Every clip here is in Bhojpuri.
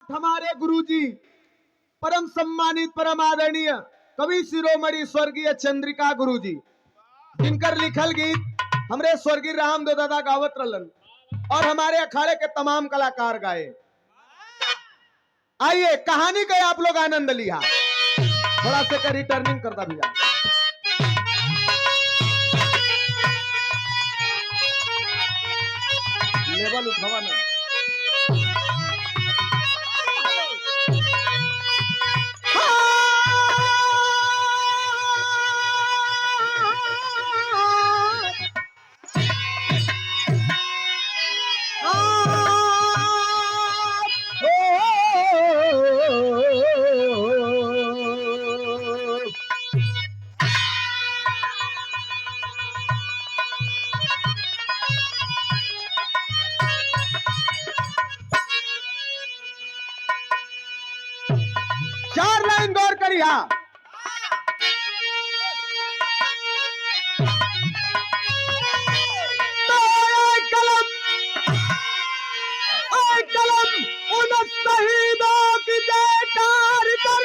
हमारे गुरुजी परम सम्मानित परम आदरणीय कवि शिरोमणि स्वर्गीय चंद्रिका गुरुजी, जिनकर लिखल गीत हमरे स्वर्गीय रामदेव दादा गावत रहलन और हमारे अखाड़े के तमाम कलाकार गाए। आइए कहानी का आप लोग आनंद लिया। थोड़ा से का रिटर्निंग करता भैया। लेवल उठावा ना। चार लाइन गौर करिया। कलम उन शहीदों की जयकार कर,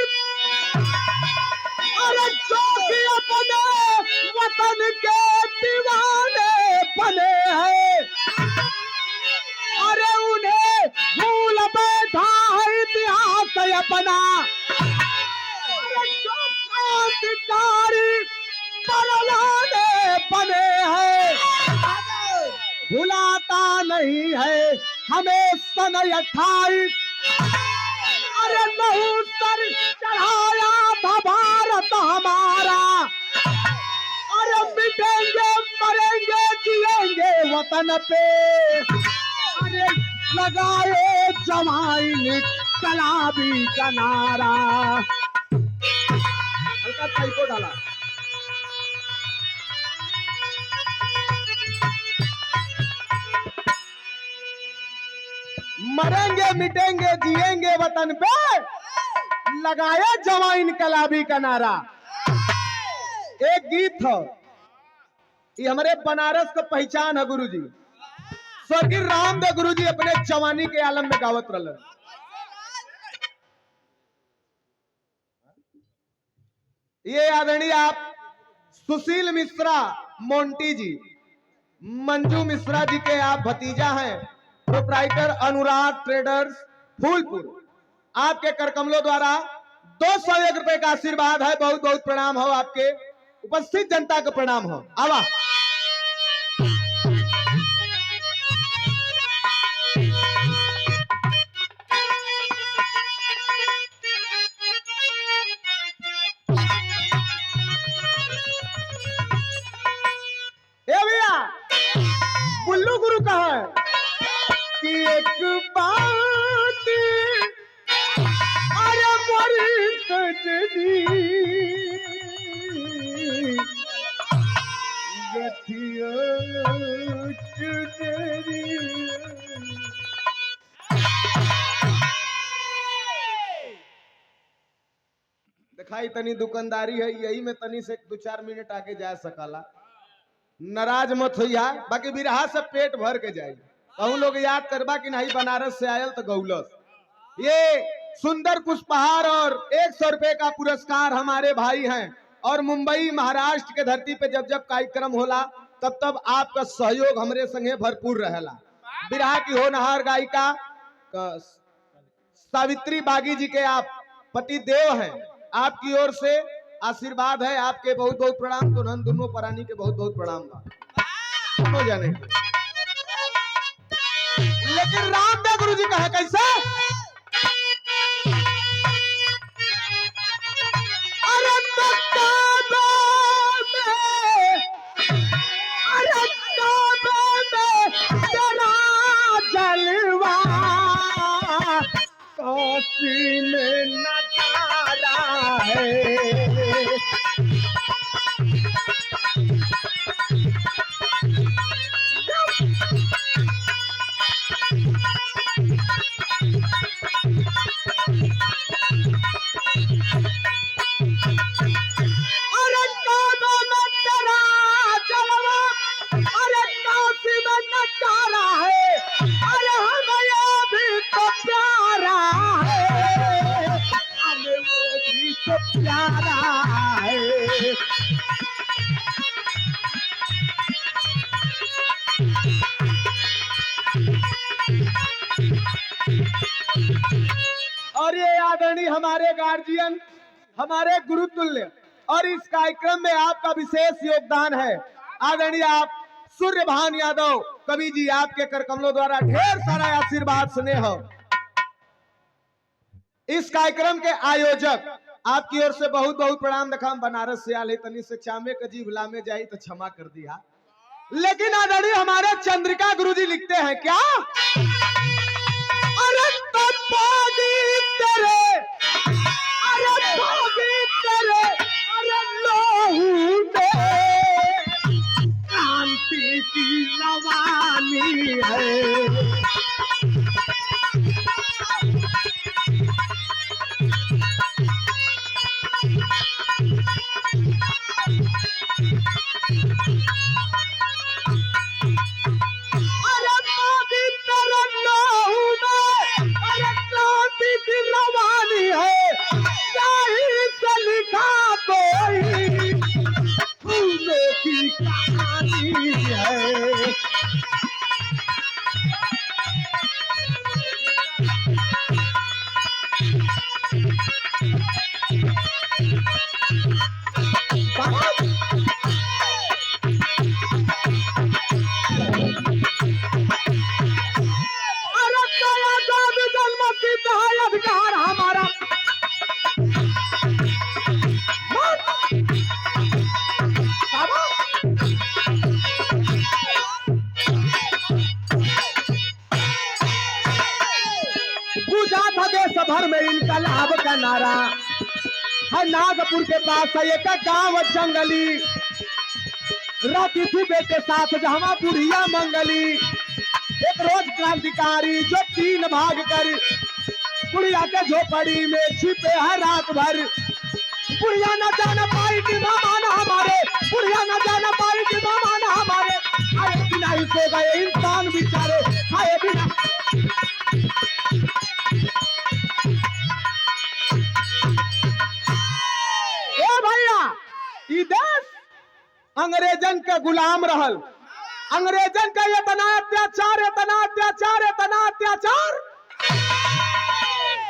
अरे जो कि अपने वतन के दीवाने बने हैं, अरे उन्हें भूल बैठा है इतिहास अपना। अरे जो क्रांतिकारी परवाने बने हैं, भुलाता नहीं है हमें सन 28। अरे लहू सर चढ़ाया था भारत हमारा, अरे मिटेंगे मरेंगे जिएंगे वतन पे। अरे लगाए जमाई इनकलाबी का नारा। हल्का टाइपो डाला। मरेंगे मिटेंगे जिएंगे वतन पे, लगाया जवां इनकलाबी का नारा। एक गीत था, ये हमारे बनारस का पहचान है गुरुजी। स्वर्गीय रामदेव गुरुजी अपने जवानी के आलम में गावत रहलन। ये आदरणीय आप सुशील मिश्रा मोंटी जी, मंजू मिश्रा जी के आप भतीजा हैं, प्रोप्राइटर अनुराग ट्रेडर्स फूलपुर। आपके करकमलों द्वारा 201 रुपए का आशीर्वाद है। बहुत बहुत प्रणाम हो, आपके उपस्थित जनता का प्रणाम हो। आवा भैया, बुल्लू गुरु का है कि एक बात अरे बड़ी सजनी गठिया चुनरी। दिखाई तनी दुकानदारी है, यही में तनी से 2-4 मिनट आगे जा सकला। नाराज मत होइया, बाकी बिरहा से पेट भर के जाए। कहूं लोग याद करबा कि नहीं बनारस से आयल तो गौलस। ये सुंदर पुष्पहार और 100 रुपए का पुरस्कार हमारे भाई हैं। और मुंबई महाराष्ट्र के धरती पे जब जब कार्यक्रम होला तब तब आपका सहयोग हमरे संगे भरपूर रहेला। बिरहा की होनहार गायिका सावित्री बागी जी के आप पति देव हैं, आपकी ओर से आशीर्वाद है। आपके बहुत बहुत प्रणाम। तो नन दोनों प्राणी के बहुत बहुत प्रणाम दोनों जाने। लेकिन रामदेव गुरु जी कहे कैसे, अरे तेरा जलवा काशी में नजारा है। अरे हमें भी तो प्यारा है। प्यारा है। और ये आदरणीय हमारे गार्जियन, हमारे गुरुतुल्य, और इस कार्यक्रम में आपका विशेष योगदान है। आदरणीय आप सूर्यभान यादव कवि जी, आपके कर कमलों द्वारा ढेर सारा आशीर्वाद स्नेह। इस कार्यक्रम के आयोजक आपकी ओर से बहुत बहुत प्रणाम। देखा हम बनारस से आले तनी से चामे का जीव लामे जाई तो क्षमा कर दिया। लेकिन आदरणीय हमारे चंद्रिका गुरुजी लिखते हैं क्या, अरे तबागी तेरे, अरे बागी तेरे, अरे लोहू में क्रांति की रवानी है। अधिकार हमारा पूछा था देश भर में इनकलाब का नारा है। नागपुर के पास है एक गांव जंगली, रहती थी बेटे साथ जहां बुढ़िया मंगली। एक रोज क्रांतिकारी जो 3 भाग कर बुढ़िया के झोपड़ी में छिपे है रात भर। बुढ़िया न जान पाई कि मेहमान हमारे, बुढ़िया न जान पाई कि मेहमान हमारे, खाए बिना ही सो गए इंसान बेचारे, खाए बिना। ए भैया, ई देश अंग्रेजन के गुलाम रहल। अंग्रेजन का इतना अत्याचार, इतना अत्याचार, इतना अत्याचार,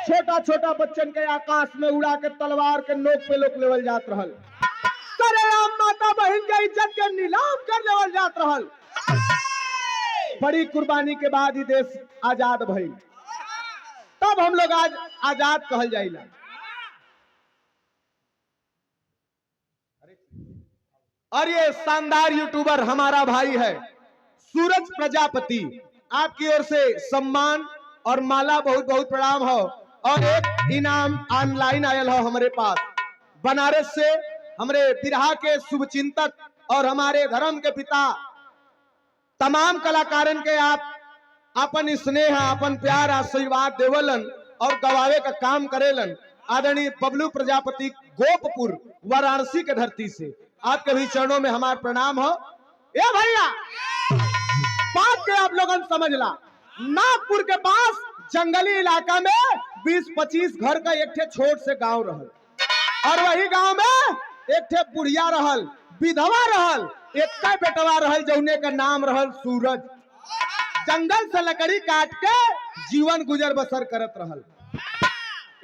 छोटा छोटा बच्चन के आकाश में उड़ा के तलवार के नोक पे लोग लेवल जात रहल। सरेआम माता बहन के इज्जत के नीलाम कर लेवल जात रहल। बड़ी कुर्बानी के बाद ही देश आजाद भइल, तब हम लोग आज आजाद कहल जाइला। और ये शानदार यूट्यूबर हमारा भाई है सूरज प्रजापति, आपकी ओर से सम्मान और माला बहुत बहुत प्रणाम हो। और एक इनाम ऑनलाइन आयल हो हमारे पास बनारस से, हमारे बिरहा के शुभचिंतक और हमारे धर्म के पिता तमाम कलाकारन के आप अपन स्नेह, अपन प्यार, आशीर्वाद देवलन और गवावे का काम करेलन। आदरणीय बबलू प्रजापति गोपपुर वाराणसी के धरती से आपके भी चरणों में हमारा प्रणाम हो। ए भैया, बात के आप लोगन समझ ला, नागपुर के पास जंगली इलाका में 20-25 घर का एक ठे छोट से गांव रहल, और वही गांव में एक ठे बुढ़िया रहल, विधवा रहल, एक बेटवा रहल जौने का नाम रहल सूरज। जंगल से लकड़ी काट के जीवन गुजर बसर करत रहल।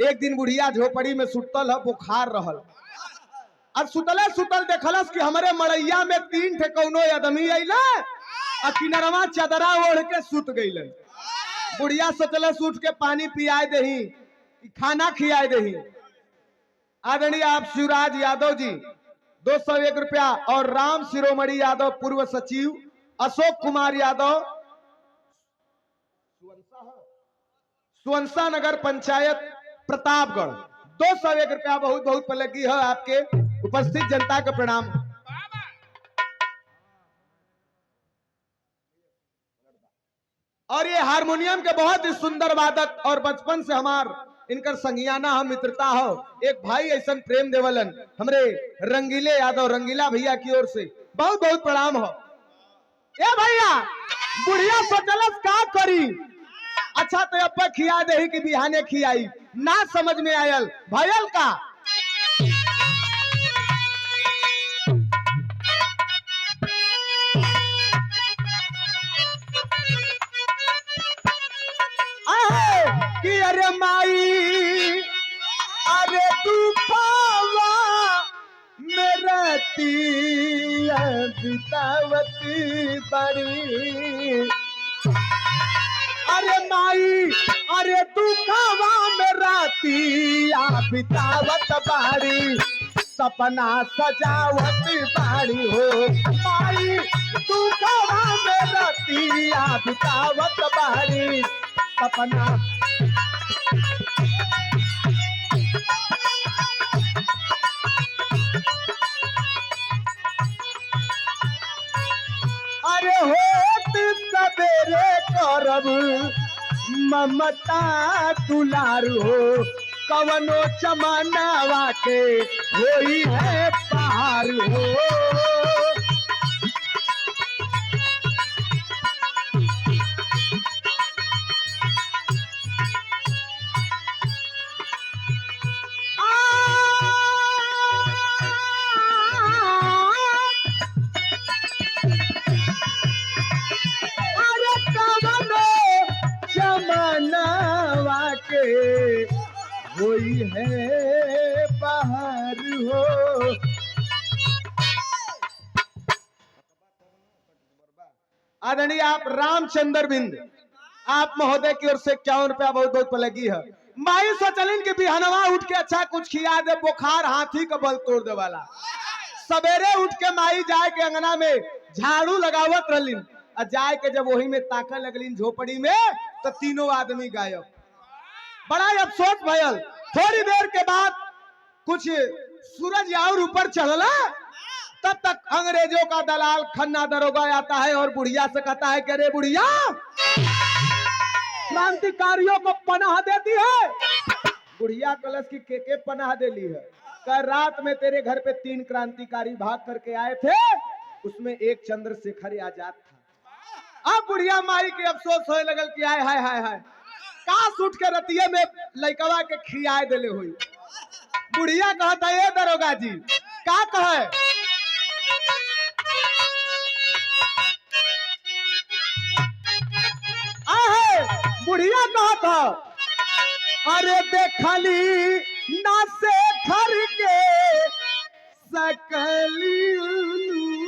एक दिन बुढ़िया झोपड़ी में सुतल है, बुखार रहल, और सुतले सुतल देखलस कि हमारे मड़ैया में 3 ठे कौनो आदमी अइला और किनरवा चादरा ओढ़ के सुत गइलन। बुढ़िया सोचलस उठ के पानी पियाए दही, खाना खियाए दही। आदरणीय आप शिवराज यादव जी 201 रुपया, और राम शिरोमणि यादव पूर्व सचिव, अशोक कुमार यादव सुवंसा नगर पंचायत प्रतापगढ़ 201 रुपया बहुत बहुत पलगी है। आपके उपस्थित जनता का प्रणाम। और ये हारमोनियम के बहुत ही सुंदर वादक, और बचपन से हमार इनकर संगियाना हम मित्रता हो। एक भाई ऐसा प्रेम देवलन हमरे रंगीले यादव, रंगीला भैया की ओर से बहुत बहुत प्रणाम हो। ए भैया, बुढ़िया सोचलस का करी, अच्छा तो अब खिया दही कि बिहाने खियाई, ना समझ में आयल भयल का अरे माई अरे दुखावा मेरा तिया बितावती बड़ी। अरे माई अरे दुखावा मेरा तिया बितावत बाड़ी, सपना सजावत बाड़ी हो। माई दुखावा मेरा तिया बितावत बाड़ी, सपना। अरे होत सवेरे करब ममता दुलार हो, कवनो चमनावा के होई है पार हो। अरे कवनो चमनावा के होई है बाहर हो। आदरणीय आप रामचंद्र बिंद, आप महोदय की ओर से 51 रुपया बहुत बहुत पलगी है। माई सोचलिन कि बिहनवा उठ के अच्छा कुछ खिया दे, बुखार हाथी का बल तोड़ दे वाला। सवेरे उठ के माई जाए के अंगना में झाड़ू लगावत रहलिन, और जाए के जब वही में ताका लगलिन झोपड़ी में, तो तीनों आदमी गायब। बड़ा अफसोस भयल। थोड़ी देर के बाद कुछ सूरज और ऊपर चढ़ला, तब तक अंग्रेजों का दलाल खन्ना दरोगा आता है और बुढ़िया से कहता है कि अरे बुढ़िया, क्रांतिकारियों को पनाह देती है। बुढ़िया कलश की के पनाह दे ली है। कल रात में तेरे घर पे 3 क्रांतिकारी भाग करके आए थे, उसमें एक चंद्रशेखर आजाद था। अब बुढ़िया माई के अफसोस होने लगल कि हाय हाय हाय हाय, काश उठ के रतिये में लइकवा के खियाए देले हुई। बुढ़िया कहता है दरोगा जी का कहे, बुढ़िया कहता अरे देखली ना से घर के सकली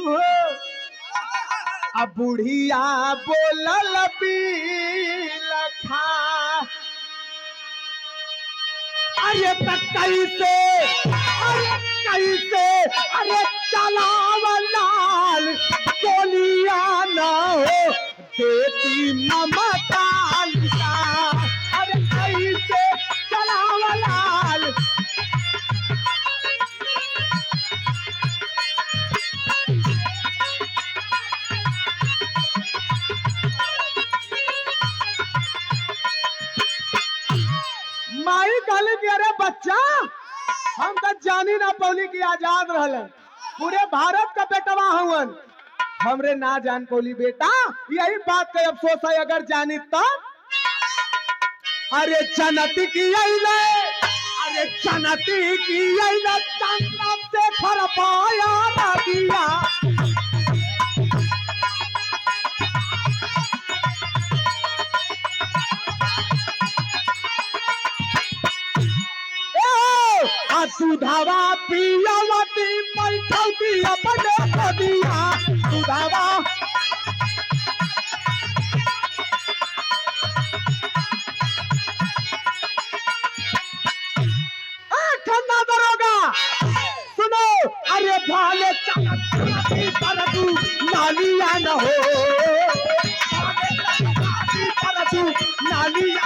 हो। अब बुढ़िया बोलल लखा, अरे कैसे अरे चलावलाल गोलिया ना हो देती ममता। अरे कैसे चलावलाल, माई कहले कि अरे बच्चा, हम तो जानी ना पौली की आजाद रहलन, पूरे भारत का बेटवा हवन, हमरे ना जान पौली बेटा। यही बात का अफसोस है, अगर जानी तो। अरे चनती की अरे चनती की चंद्र से खरपाया ना दिया। सुधावा पियावती पैठौती अपने दिया। सुधावा ठंडा दरोगा सुनो, अरे भाले परतू नालिया न हो, परतू नालिया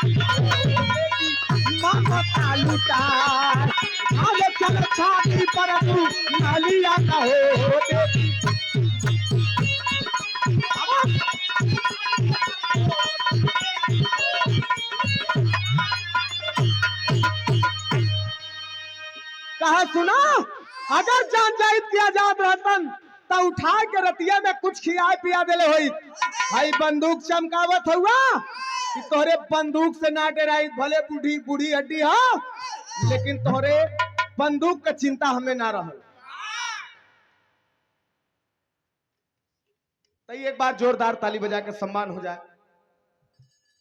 ममता लुटार। भाले चल छाती परतू नालिया न हो। कहा सुना, अगर जान जाहिद की आजाद रहतन तो उठा के रतिया में कुछ खिया पिया देले होई। भाई बंदूक चमकावत हुआ कि तोहरे बंदूक से ना डराई, भले बूढ़ी बूढ़ी हड्डी हो, लेकिन तोहरे बंदूक का चिंता हमें ना रहल। तो एक बार जोरदार ताली बजा के सम्मान हो जाए।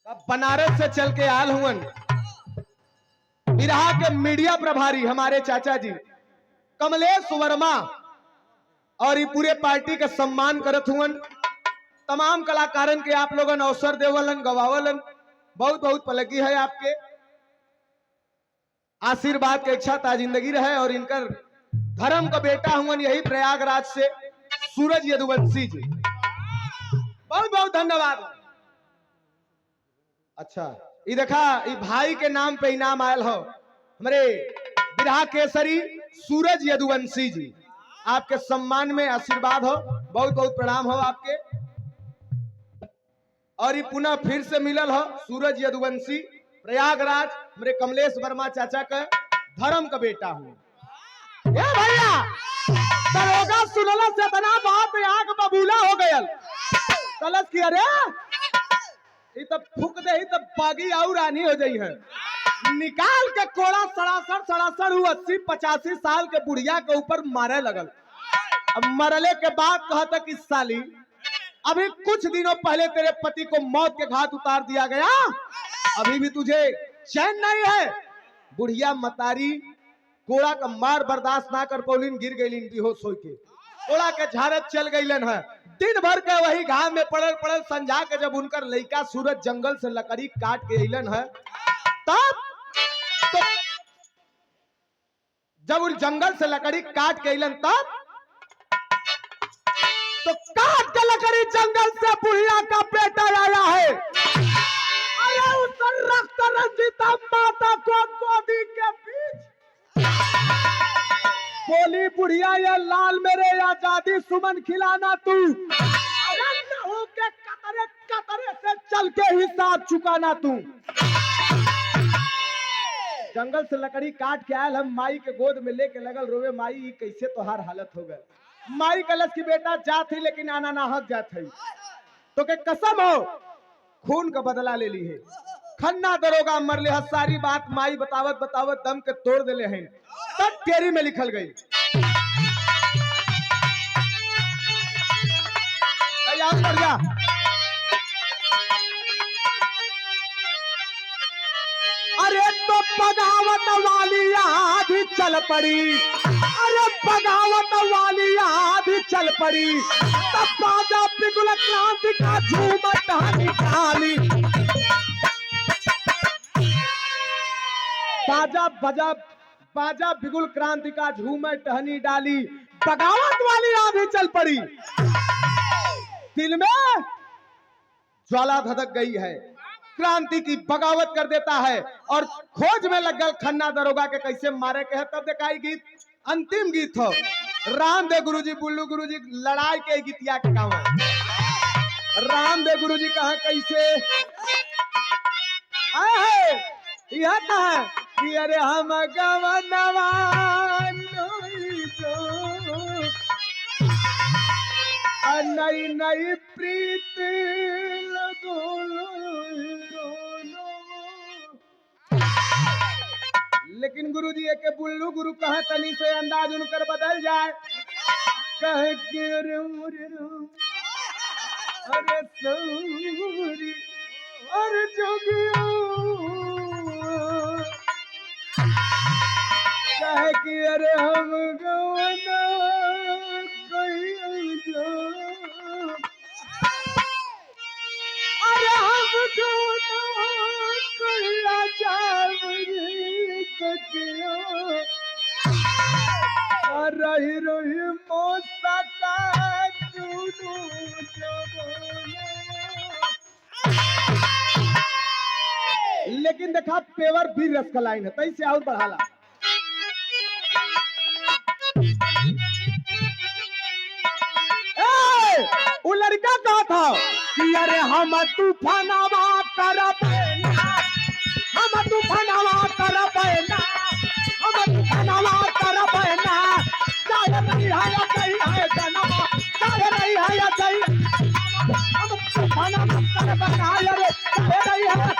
अब बनारस से चल के आल हुवन बिरहा के मीडिया प्रभारी हमारे चाचा जी कमलेश वर्मा और ये पूरे पार्टी का सम्मान करत हुअन। तमाम कलाकारन के आप लोगन अवसर देवलन गवावलन। बहुत बहुत पलकी है आपके आशीर्वाद के इच्छा ता जिंदगी रहे। और इनकर धर्म का बेटा हुआ यही प्रयागराज से सूरज यदुवंशी जी, बहुत बहुत धन्यवाद। अच्छा ये देखा ये भाई के नाम पे इनाम आयल हो हमारे बिरहा केसरी सूरज यदुवंशी जी, आपके सम्मान में आशीर्वाद हो, बहुत बहुत प्रणाम हो आपके। और ये पुनः फिर से मिलल हो सूरज यदुवंशी प्रयागराज मेरे कमलेश वर्मा चाचा का धर्म का बेटा हूँ। ए भैया दरोगा सुनला से बना बात आग बबूला हो गयल तलस की अरे ये तब फूक दे ही तब बागी और रानी हो जाई है। निकाल के कोड़ा सड़ासड़ 80-85 साल के बुढ़िया के ऊपर मारे लगल। अब मरले के बाद कहता कि साली अभी कुछ दिनों पहले तेरे पति को मौत के घाट उतार दिया गया, अभी भी तुझे चैन नहीं है। बुढ़िया मतारी कोड़ा का मार बर्दाश्त ना कर पौलिन, गिर गईलिन बेहोश होके, कोड़ा के झारत चल गईलन है। दिन भर के वही घाम में पड़ल संझा के जब उनकर लड़का सूरज जंगल से लकड़ी काट के अलन है, तब तो जब उन जंगल से लकड़ी काट के अलन तब तो काट के लकड़ी जंगल से बुढ़िया का बेटा आया है। अरे उस रक्त रंजिता माता को गोदी के बीच बोली बुढ़िया ये लाल मेरे आजादी सुमन खिलाना तू, हो के कतरे कतरे से चल के ही साथ चुकाना तू। जंगल से लकड़ी काट के आयल हम माई के गोद में लेके लगल रोवे, माई कैसे तोहार हालत हो गए। माई कलश की बेटा जात ही लेकिन आना ना हक जात है, तो के कसम हो खून का बदला ले ली है। खन्ना दरोगा मरले है, सारी बात माई बतावत बतावत दम के तोड़ देले हैं, तब टेरी में लिखल गई। याद कर जा अरे तो बगावत वाली याद ही चल पड़ी, अरे बगावत वाली याद ही चल पड़ी, तब बाजा बिगुल क्रांति का झूमट निकाली। बाजा बिगुल क्रांति का झूमर टहनी डाली, बगावत वाली याद ही चल पड़ी। दिल में ज्वाला धधक गई है, क्रांति की बगावत कर देता है और खोज में लग गए खन्ना दरोगा के कैसे मारे के है। तब दिखाई गीत अंतिम गीत हो रामदेव गुरुजी बुल्लू गुरुजी लड़ाई के गीतिया के गाँव रामदेव गुरुजी कहा कैसे यह कहा कि अरे हम गवनवा नई नई प्रीत लेकिन गुरुजी के बुल्लू गुरु कहा तनी से अंदाज उनकर बदल जाए, कहे कि अरे अरे सौरी अरे जोगिया कहे कि अरे हम गवना अरे हम रही रही मौसा का लेकिन देखा पेवर भी रस का लाइन है, तई से और बढ़ाला। वो लड़का कहा था कि अरे हम तूफानवा करबेना, हम तूफानवा करबेना, हम तूफानवा करबेना, चाहे नहीं है कहीं है जनमा, चाहे नहीं है कहीं हम तूफानवा करबेना, अरे चाहे नहीं है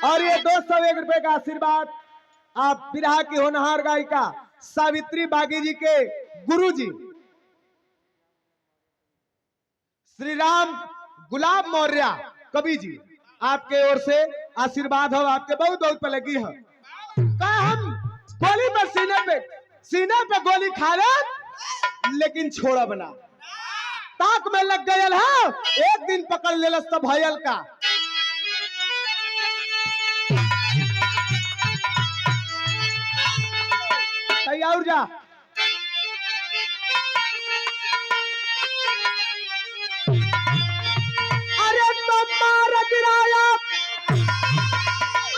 और ये 201 रुपए का आशीर्वाद आप बिरहा की होनहार गायिका सावित्री बागी जी के गुरु जी श्री राम गुलाब मौर्य कवि जी आपके ओर से आशीर्वाद हो, आपके बहुत बहुत पे लगी है। का हम गोली पर सीने पे गोली खा रहे लेकिन छोड़ा बना ताक में लग गयल है, एक दिन पकड़ ले तो भयल का। तैयार जा मार गिराया,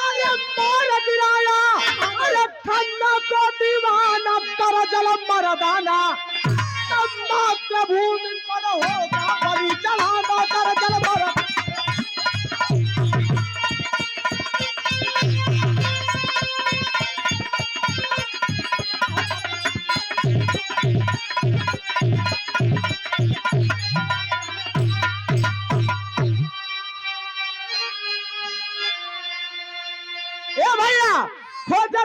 अरे मार गिराया, अरे खन्ना को दीवाना कर जल मरदाना भूमि पर होगा बलि चढ़ाना कर जल मर।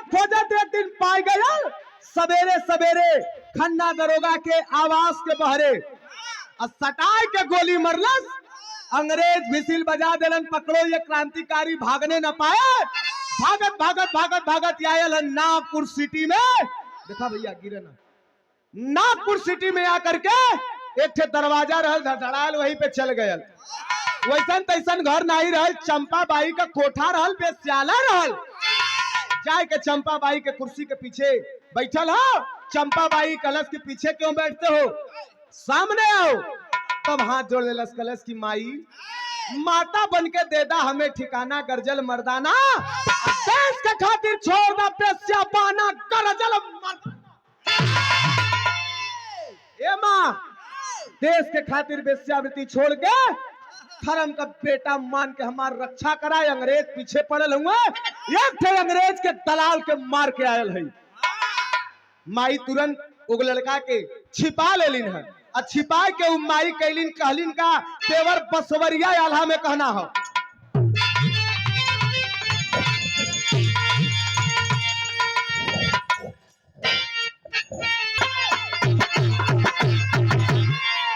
खोजत एक दिन पाई गया सवेरे सवेरे खन्ना दरोगा के आवास के बहरे सटाई के गोली मरलस। अंग्रेज विसिल बजा देलन, पकड़ो ये क्रांतिकारी भागने न पाए। भागत भागत भागत भागत आयल नागपुर सिटी में। देखा भैया गिरे ना, नागपुर सिटी में आकर के एक ठे दरवाजा रहल धड़ाल वहीं पे चल गयल। वैसन तैसन घर नहीं रहल, चंपा बाई का कोठा रहल, बेस्याला रहल। जाए के चंपा बाई के कुर्सी के पीछे बैठल हो। चंपा बाई कलश के पीछे क्यों बैठते हो, सामने आओ। तब हाथ जोड़ ले कलश की माई, माता बन के दे दा हमें ठिकाना गरजल मर्दाना, देश के खातिर छोड़ दा पेस्या पाना गरजल ए माँ, देश के खातिर वेश्यावृत्ति छोड़ के धर्म का बेटा मान के हमार रक्षा कराए। अंग्रेज पीछे पड़ल हुए, एक थे अंग्रेज के दलाल के मार के आयल है। माई तुरंत उग लड़का के छिपा लेलिन है, और छिपा के उ माई कैलिन कहलिन का तेवर बसवरिया आल्हा में कहना हो।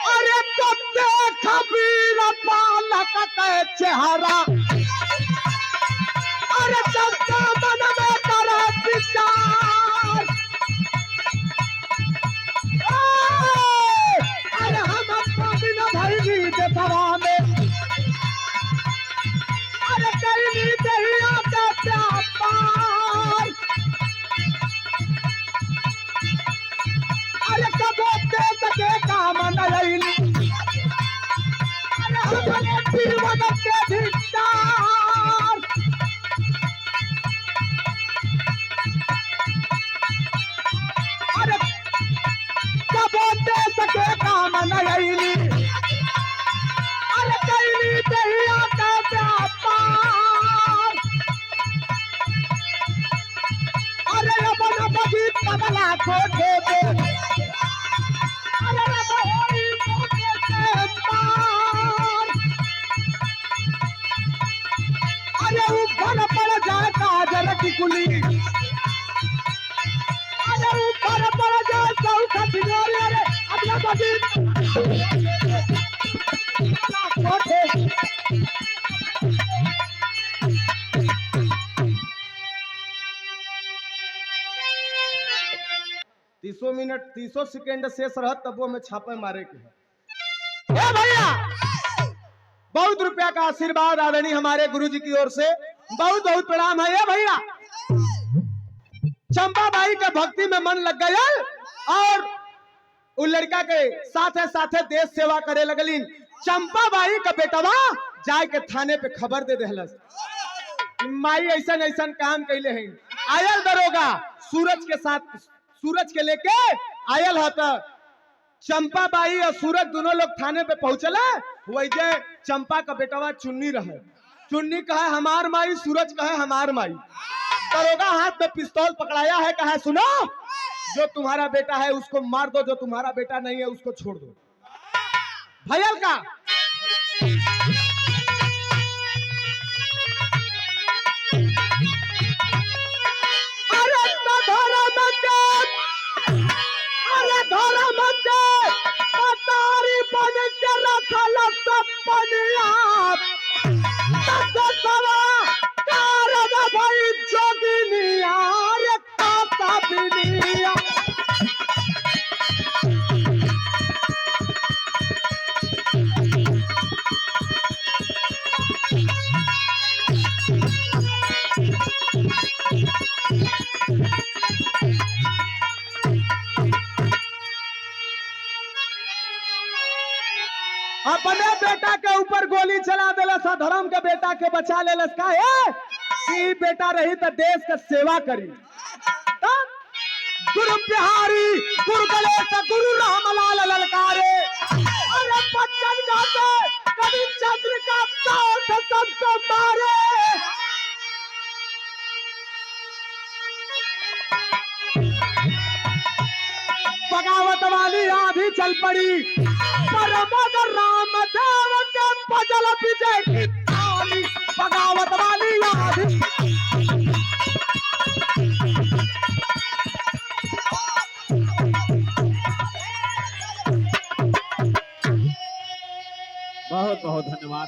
अरे तो देखा वीर बालक के चेहरा, अरे सबका मन में करे विचार। अरे हम अपना बिना भैरी देशवा में, अरे कहीं दहिया के व्यापार। अरे कबो दे सके काम नहीं, अरे हमारे जीवन के धिक्कार। अरे कबो दे सके काम नहीं, अरे कहीं दहिया के व्यापार। अरे अपना बगी कमला कोठे पे, अरे बहोरी कोठे के पार। अरे ऊपर पड़ जाए काजल की कुली, अरे ऊपर पड़ जाए चौखट गोरी। अरे अपना बगी कोठे। 30 मिनट 30 सेकंड शेष रहत तब वो में छापे मारे के है। ए भैया बहुत रुपया का आशीर्वाद आदरणीय हमारे गुरुजी की ओर से बहुत बहुत प्रणाम है। ए भैया चंपा बाई के भक्ति में मन लग गया और उन लड़का के साथे साथे देश सेवा करे लगलिन। चंपा बाई का बेटवा जाए के थाने पे खबर दे देहलस, माई ऐसन ऐसन काम कैले हैं। आयल दरोगा सूरज के साथ, सूरज के लेके आयल है। चंपा बाई और सूरज दोनों लोग थाने पे पहुंचला। वही चंपा का बेटवा चुन्नी रहे, चुन्नी कहे हमार माई, सूरज कहे हमार माई। दरोगा हाथ में पिस्तौल पकड़ाया है, कहा सुनो जो तुम्हारा बेटा है उसको मार दो, जो तुम्हारा बेटा नहीं है उसको छोड़ दो। भयल का दसवा कारद भाई जोगिनिया रे काता बिनिया। अपने बेटा के ऊपर गोली चला देलस, धर्म के बेटा के बचा लेलस। का है कि बेटा रही तो देश का सेवा करी। तब गुरु बिहारी गुरु गणेश गुरु रामलाल ललकारे, अरे बच्चन गाते कभी चंद्रिका ताव से सबको मारे। बगावत वाली आधी चल पड़ी, पर मगर रामदेव के भजल विजय की थाली। बगावत वाली आधी बहुत बहुत धन्यवाद।